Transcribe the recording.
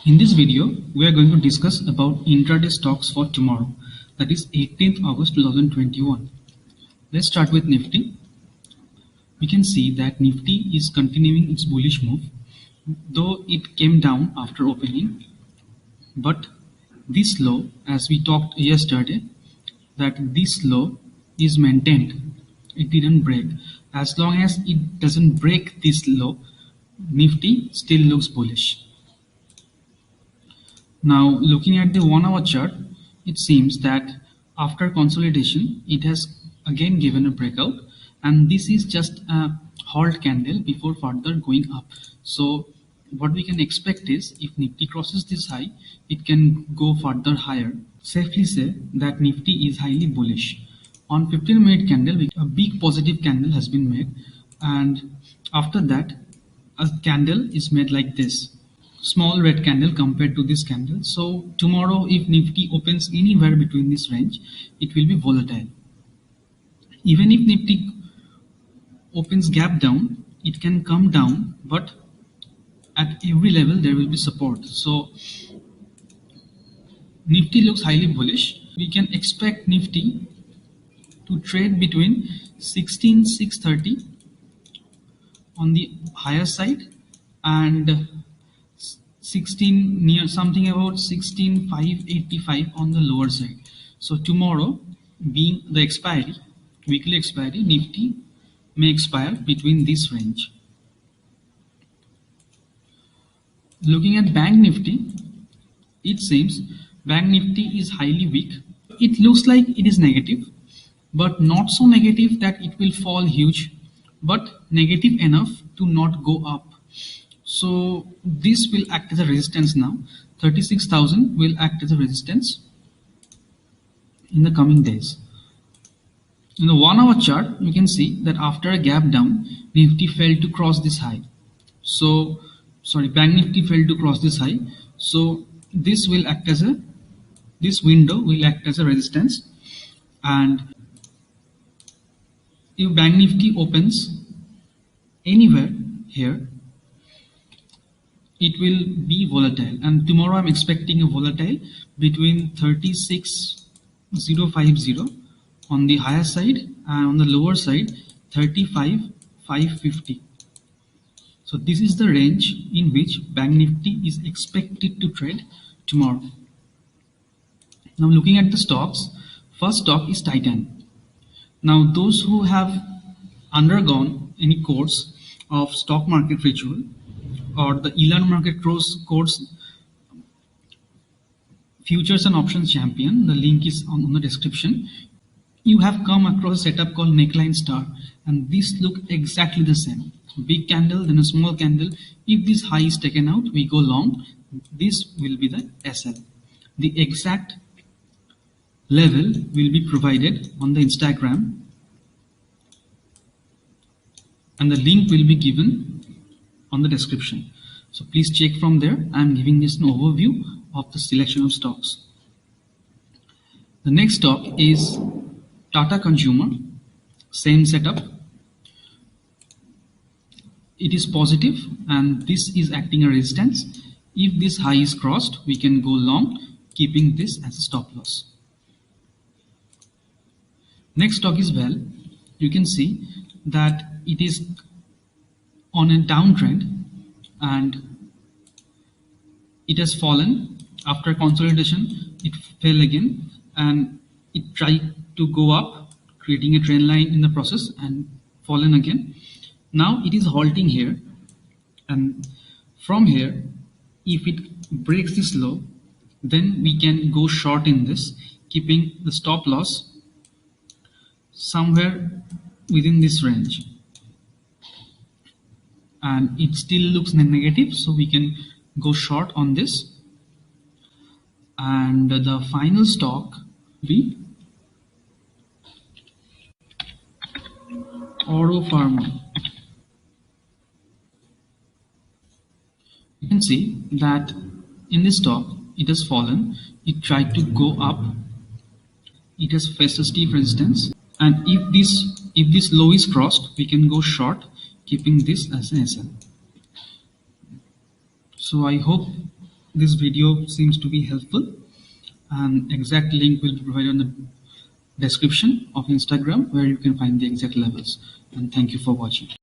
In this video, we are going to discuss about intraday stocks for tomorrow, that is 18th August 2021. Let's start with Nifty. We can see that Nifty is continuing its bullish move, though it came down after opening. But this low, as we talked yesterday, that this low is maintained. It didn't break. As long as it doesn't break this low, Nifty still looks bullish. Now, looking at the 1 hour chart, it seems that after consolidation, it has again given a breakout, and this is just a halt candle before further going up. So what we can expect is, if Nifty crosses this high, it can go further higher. Safely say that Nifty is highly bullish. On 15-minute candle, a big positive candle has been made, and after that, a candle is made like this. Small red candle compared to this candle. So tomorrow, if Nifty opens anywhere between this range, it will be volatile. Even if Nifty opens gap down, it can come down, but at every level there will be support. So Nifty looks highly bullish. We can expect Nifty to trade between 16,630 on the higher side and 16 near something about 16,585 on the lower side. So tomorrow, being the expiry, weekly expiry, Nifty may expire between this range. Looking at Bank Nifty, it seems Bank Nifty is highly weak. It looks like it is negative, but not so negative that it will fall huge, but negative enough to not go up. So this will act as a resistance now. 36,000 will act as a resistance in the coming days. In the 1 hour chart, you can see that after a gap down, Nifty failed to cross this high. So, Bank Nifty failed to cross this high. So this will act as this window will act as a resistance. And if Bank Nifty opens anywhere here, it will be volatile, and tomorrow I'm expecting a volatile between 36,050 on the higher side and on the lower side 35,550. So this is the range in which Bank Nifty is expected to trade tomorrow. Now looking at the stocks, first stock is Titan. Now those who have undergone any course of stock market ritual or the e-learn market course futures and options champion, the link is on the description, you have come across a setup called neckline star, and this look exactly the same. Big candle, then a small candle. If this high is taken out, we go long. This will be the SL. The exact level will be provided on the Instagram, and the link will be given on the description. So please check from there. I am giving this an overview of the selection of stocks. The next stock is Tata Consumer. Same setup. It is positive, and this is acting a resistance. If this high is crossed, we can go long, keeping this as a stop loss. Next stock is Well. You can see that it is on a downtrend, and it has fallen after consolidation. It fell again, and it tried to go up, creating a trend line in the process, and fallen again. Now it is halting here, and from here, if it breaks this low, then we can go short in this, keeping the stop loss somewhere within this range. And it still looks negative, so we can go short on this. And the final stock will be Oro Pharma. You can see that in this stock, it has fallen. It tried to go up. It has faced a steep resistance, and if this low is crossed, we can go short, keeping this as an SL. So I hope this video seems to be helpful, and exact link will be provided on the description of Instagram where you can find the exact levels. And thank you for watching.